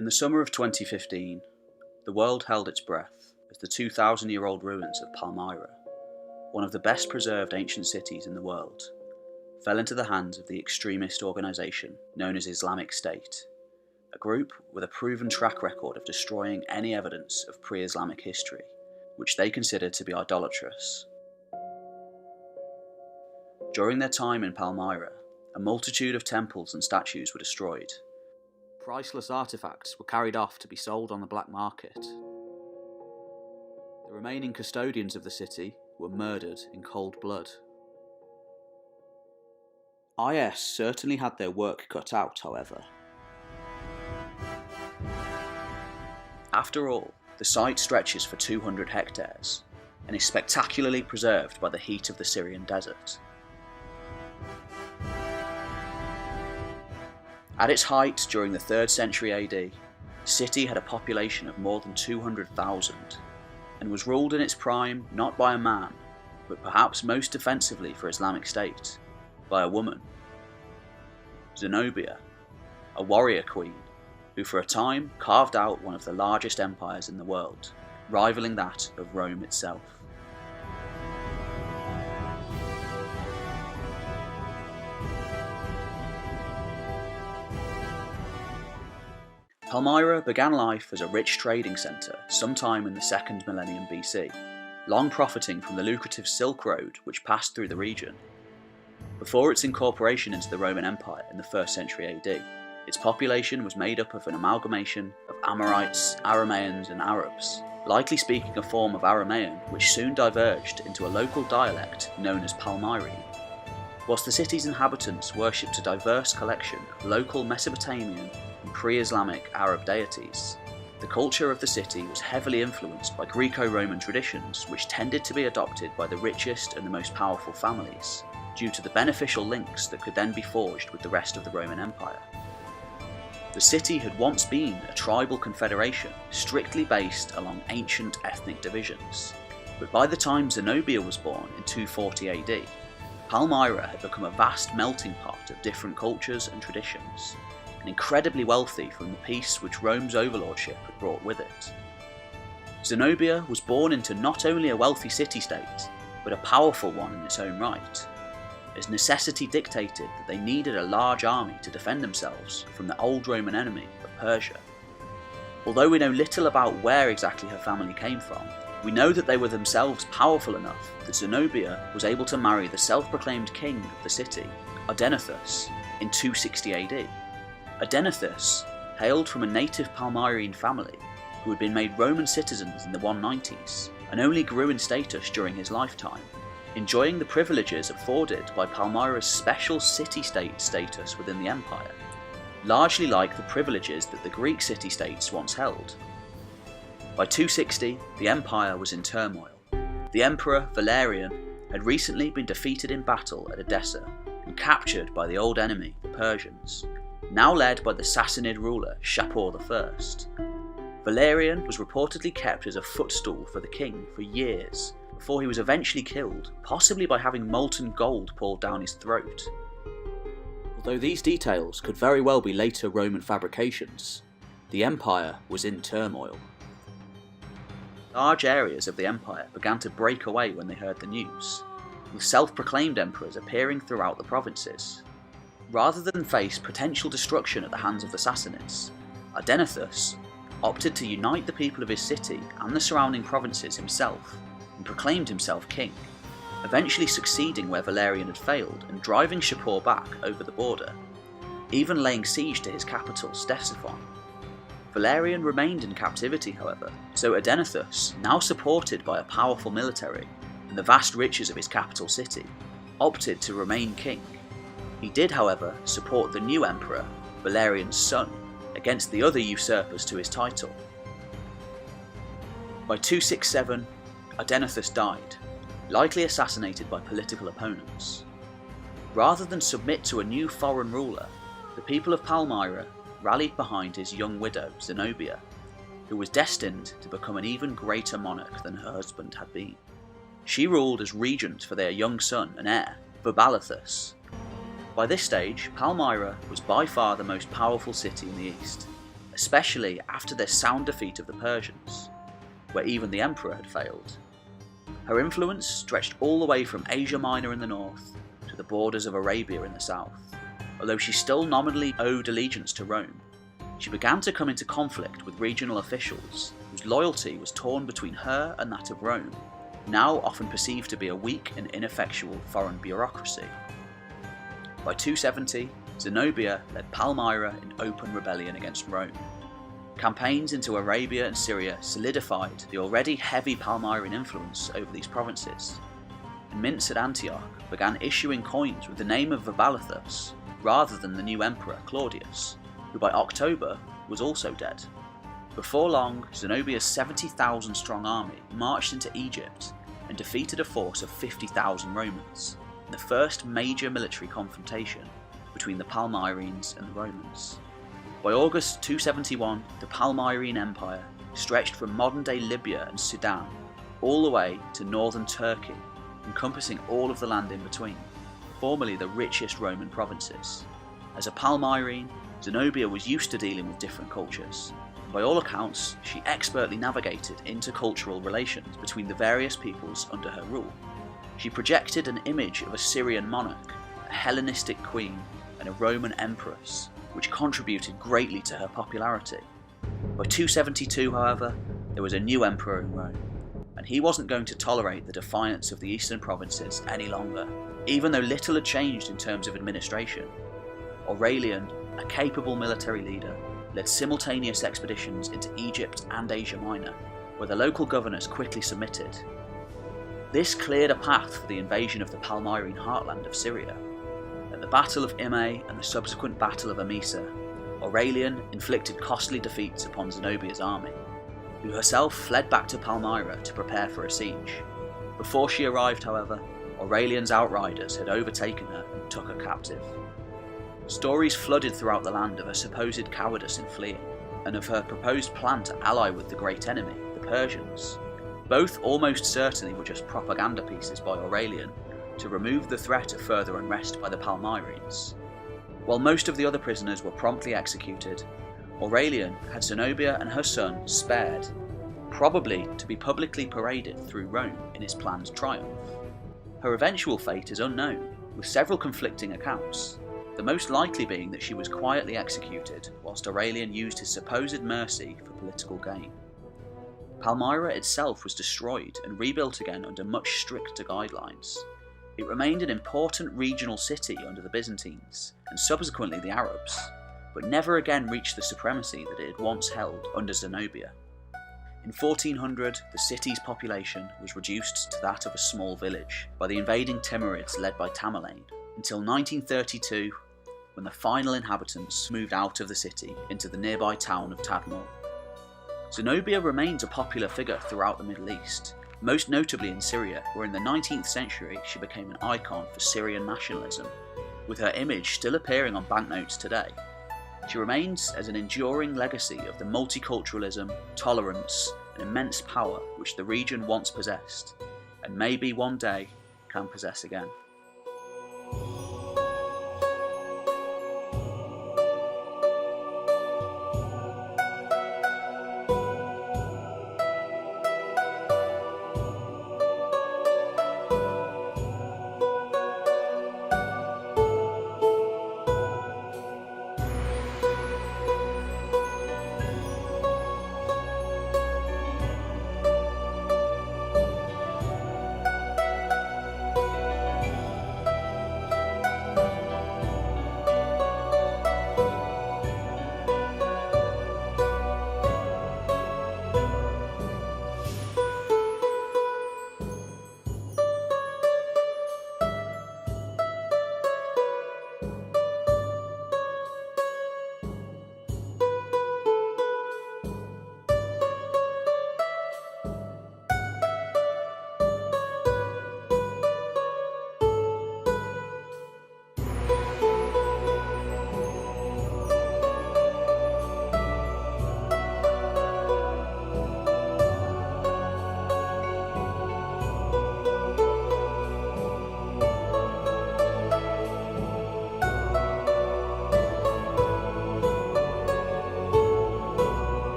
In the summer of 2015, the world held its breath as the 2,000-year-old ruins of Palmyra, one of the best preserved ancient cities in the world, fell into the hands of the extremist organisation known as Islamic State, a group with a proven track record of destroying any evidence of pre-Islamic history, which they consider to be idolatrous. During their time in Palmyra, a multitude of temples and statues were destroyed. Priceless artefacts were carried off to be sold on the black market. The remaining custodians of the city were murdered in cold blood. IS certainly had their work cut out, however. After all, the site stretches for 200 hectares and is spectacularly preserved by the heat of the Syrian desert. At its height during the 3rd century AD, the city had a population of more than 200,000 and was ruled in its prime not by a man, but perhaps most defensively for Islamic State, by a woman. Zenobia, a warrior queen, who for a time carved out one of the largest empires in the world, rivaling that of Rome itself. Palmyra began life as a rich trading centre sometime in the 2nd millennium BC, long profiting from the lucrative Silk Road which passed through the region. Before its incorporation into the Roman Empire in the 1st century AD, its population was made up of an amalgamation of Amorites, Aramaeans and Arabs, likely speaking a form of Aramaean which soon diverged into a local dialect known as Palmyrene. Whilst the city's inhabitants worshipped a diverse collection of local Mesopotamian and pre-Islamic Arab deities, the culture of the city was heavily influenced by Greco-Roman traditions which tended to be adopted by the richest and the most powerful families, due to the beneficial links that could then be forged with the rest of the Roman Empire. The city had once been a tribal confederation strictly based along ancient ethnic divisions, but by the time Zenobia was born in 240 AD, Palmyra had become a vast melting pot of different cultures and traditions, and incredibly wealthy from the peace which Rome's overlordship had brought with it. Zenobia was born into not only a wealthy city-state, but a powerful one in its own right, as necessity dictated that they needed a large army to defend themselves from the old Roman enemy of Persia. Although we know little about where exactly her family came from, we know that they were themselves powerful enough that Zenobia was able to marry the self-proclaimed king of the city, Odenathus, in 260 AD. Odenathus hailed from a native Palmyrene family who had been made Roman citizens in the 190s and only grew in status during his lifetime, enjoying the privileges afforded by Palmyra's special city-state status within the empire, largely like the privileges that the Greek city-states once held. By 260, the empire was in turmoil. The emperor, Valerian, had recently been defeated in battle at Edessa and captured by the old enemy, the Persians, now led by the Sassanid ruler Shapur I. Valerian was reportedly kept as a footstool for the king for years, before he was eventually killed, possibly by having molten gold poured down his throat. Although these details could very well be later Roman fabrications, the empire was in turmoil. Large areas of the empire began to break away when they heard the news, with self-proclaimed emperors appearing throughout the provinces. Rather than face potential destruction at the hands of the Sassanids, Odenathus opted to unite the people of his city and the surrounding provinces himself, and proclaimed himself king, eventually succeeding where Valerian had failed and driving Shapur back over the border, even laying siege to his capital, Ctesiphon. Valerian remained in captivity, however, so Odenathus, now supported by a powerful military and the vast riches of his capital city, opted to remain king. He did, however, support the new emperor, Valerian's son, against the other usurpers to his title. By 267, Odenathus died, likely assassinated by political opponents. Rather than submit to a new foreign ruler, the people of Palmyra rallied behind his young widow, Zenobia, who was destined to become an even greater monarch than her husband had been. She ruled as regent for their young son and heir, Verbalathus. By this stage, Palmyra was by far the most powerful city in the east, a especially after their sound defeat of the Persians, where even the emperor had failed. Her influence stretched all the way from Asia Minor in the north to the borders of Arabia in the south. Although she still nominally owed allegiance to Rome, she began to come into conflict with regional officials whose loyalty was torn between her and that of Rome, now often perceived to be a weak and ineffectual foreign bureaucracy. By 270, Zenobia led Palmyra in open rebellion against Rome. Campaigns into Arabia and Syria solidified the already heavy Palmyran influence over these provinces, and mints at Antioch began issuing coins with the name of Vabalithus rather than the new emperor Claudius, who by October was also dead. Before long, Zenobia's 70,000 strong army marched into Egypt and defeated a force of 50,000 Romans in the first major military confrontation between the Palmyrines and the Romans. By August 271, the Palmyrene Empire stretched from modern-day Libya and Sudan all the way to northern Turkey, encompassing all of the land in between, formerly the richest Roman provinces. As a Palmyrene, Zenobia was used to dealing with different cultures, and by all accounts, she expertly navigated intercultural relations between the various peoples under her rule. She projected an image of a Syrian monarch, a Hellenistic queen, and a Roman empress, which contributed greatly to her popularity. By 272, however, there was a new emperor in Rome, and he wasn't going to tolerate the defiance of the eastern provinces any longer, even though little had changed in terms of administration. Aurelian, a capable military leader, led simultaneous expeditions into Egypt and Asia Minor, where the local governors quickly submitted. This cleared a path for the invasion of the Palmyrene heartland of Syria. At the Battle of Imre and the subsequent Battle of Emesa, Aurelian inflicted costly defeats upon Zenobia's army, who herself fled back to Palmyra to prepare for a siege. Before she arrived, however, Aurelian's outriders had overtaken her and took her captive. Stories flooded throughout the land of her supposed cowardice in fleeing, and of her proposed plan to ally with the great enemy, the Persians. Both almost certainly were just propaganda pieces by Aurelian to remove the threat of further unrest by the Palmyrines. While most of the other prisoners were promptly executed, Aurelian had Zenobia and her son spared, probably to be publicly paraded through Rome in his planned triumph. Her eventual fate is unknown, with several conflicting accounts, the most likely being that she was quietly executed whilst Aurelian used his supposed mercy for political gain. Palmyra itself was destroyed and rebuilt again under much stricter guidelines. It remained an important regional city under the Byzantines, and subsequently the Arabs, but never again reached the supremacy that it had once held under Zenobia. In 1400, the city's population was reduced to that of a small village by the invading Timurids led by Tamerlane, until 1932, when the final inhabitants moved out of the city into the nearby town of Tadmor. Zenobia remains a popular figure throughout the Middle East, most notably in Syria, where in the 19th century she became an icon for Syrian nationalism, with her image still appearing on banknotes today. She remains as an enduring legacy of the multiculturalism, tolerance, and immense power which the region once possessed, and maybe one day can possess again.